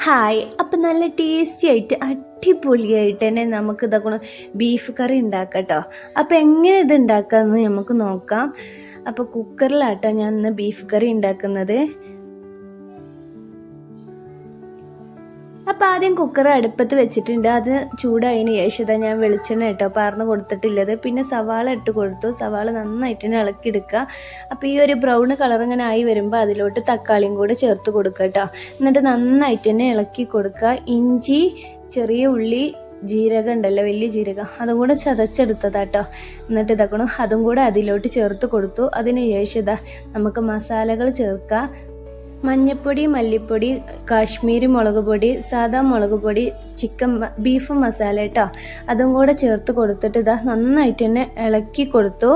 Hi. അപ്പം നല്ല tasty ആയിട്ട് അടിപൊളിയായിട്ട് തന്നെ നമുക്ക് ഇതൊക്കെ ബീഫ് കറി ഉണ്ടാക്കാം കേട്ടോ. അപ്പോൾ എങ്ങനെ ഇത് ഉണ്ടാക്കാമെന്ന് നമുക്ക് നോക്കാം. അപ്പോൾ കുക്കറിലാട്ടോ ഞാൻ ഇന്ന് ബീഫ് കറി ഉണ്ടാക്കുന്നത്. അപ്പോൾ ആദ്യം കുക്കർ അടുപ്പത്ത് വെച്ചിട്ടുണ്ട്. അത് ചൂടായതിന് ശേഷം ഞാൻ വെളിച്ചെണ്ണ കേട്ടോ പാർന്ന് കൊടുത്തിട്ടുള്ളത്. പിന്നെ സവാള ഇട്ട് കൊടുത്തു. സവാള നന്നായിട്ട് തന്നെ ഇളക്കിയെടുക്കുക. അപ്പോൾ ഈ ഒരു ബ്രൗൺ കളർ ഇങ്ങനെ ആയി വരുമ്പോൾ അതിലോട്ട് തക്കാളിയും കൂടെ ചേർത്ത് കൊടുക്കുക കേട്ടോ. എന്നിട്ട് നന്നായിട്ട് തന്നെ ഇളക്കി കൊടുക്കുക. ഇഞ്ചി, ചെറിയ ഉള്ളി, ജീരകം ഉണ്ടല്ലോ, വലിയ ജീരകം, അതും കൂടെ ചതച്ചെടുത്തതാട്ടോ. എന്നിട്ട് ഇതാക്കണം അതും കൂടെ അതിലോട്ട് ചേർത്ത് കൊടുത്തു. അതിന് ശേഷം നമുക്ക് മസാലകൾ ചേർക്കാം. മഞ്ഞൾപ്പൊടി, മല്ലിപ്പൊടി, കാശ്മീരി മുളക് പൊടി, സാദാ മുളക് പൊടി, ബീഫ് മസാല കേട്ടോ, അതും കൂടെ ചേർത്ത് കൊടുത്തിട്ട് നന്നായിട്ട് തന്നെ ഇളക്കി കൊടുത്തു.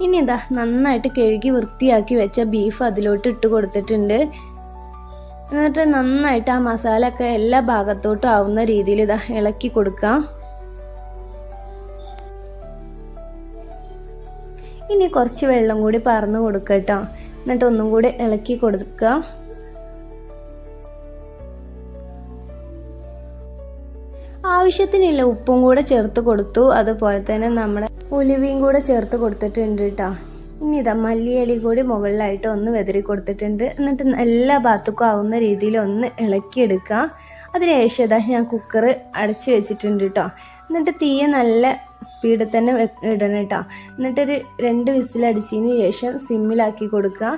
ഇനി നന്നായിട്ട് കഴുകി വൃത്തിയാക്കി വെച്ച ബീഫ് അതിലോട്ട് ഇട്ട് കൊടുത്തിട്ടുണ്ട്. എന്നിട്ട് നന്നായിട്ട് ആ മസാല ഒക്കെ എല്ലാ ഭാഗത്തോട്ടും ആവുന്ന രീതിയിൽ ഇളക്കി കൊടുക്കാം. ഇനി കുറച്ച് വെള്ളം കൂടി പാർന്ന് കൊടുക്കുക കേട്ടോ. എന്നിട്ട് ഒന്നും കൂടി ഇളക്കി കൊടുക്കുക. ആവശ്യത്തിനുള്ള ഉപ്പും കൂടെ ചേർത്ത് കൊടുത്തു. അതുപോലെ തന്നെ നമ്മുടെ ഉലുവയും കൂടെ ചേർത്ത് കൊടുത്തിട്ടുണ്ട് കേട്ടോ. ഇനി മല്ലിയില കൂടി മുകളിലായിട്ട് ഒന്ന് വെതറി കൊടുത്തിട്ടുണ്ട്. എന്നിട്ട് എല്ലാ ഭാഗത്തേക്കും ആവുന്ന രീതിയിൽ ഒന്ന് ഇളക്കിയെടുക്കുക. അതിനുശേഷം ഞാൻ കുക്കർ അടച്ച് വെച്ചിട്ടുണ്ട് കേട്ടോ. എന്നിട്ട് തീയെ നല്ല സ്പീഡിൽ തന്നെ ഇടണം കേട്ടോ. എന്നിട്ടൊരു 2 വിസിലടിച്ചതിന് ശേഷം സിമ്മിലാക്കി കൊടുക്കുക.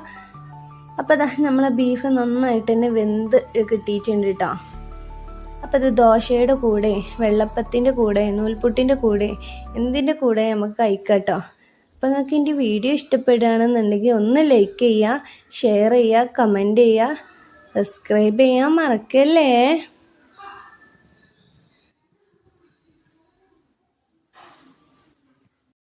അപ്പോൾ നമ്മളെ ബീഫ് നന്നായിട്ട് തന്നെ വെന്ത് കിട്ടിയിട്ടുണ്ട് കേട്ടോ. അപ്പോൾ ഇത് ദോശയുടെ കൂടെ, വെള്ളപ്പത്തിൻ്റെ കൂടെ, നൂൽപുട്ടിൻ്റെ കൂടെ, എന്തിൻ്റെ കൂടെ നമുക്ക് കഴിക്കാം കേട്ടോ. അപ്പോൾ നിങ്ങൾക്ക് എൻ്റെ വീഡിയോ ഇഷ്ടപ്പെടുകയാണെന്നുണ്ടെങ്കിൽ ഒന്ന് ലൈക്ക് ചെയ്യുക, ഷെയർ ചെയ്യുക, കമൻറ്റ് ചെയ്യുക, സബ്സ്ക്രൈബ് ചെയ്യാൻ മറക്കല്ലേ.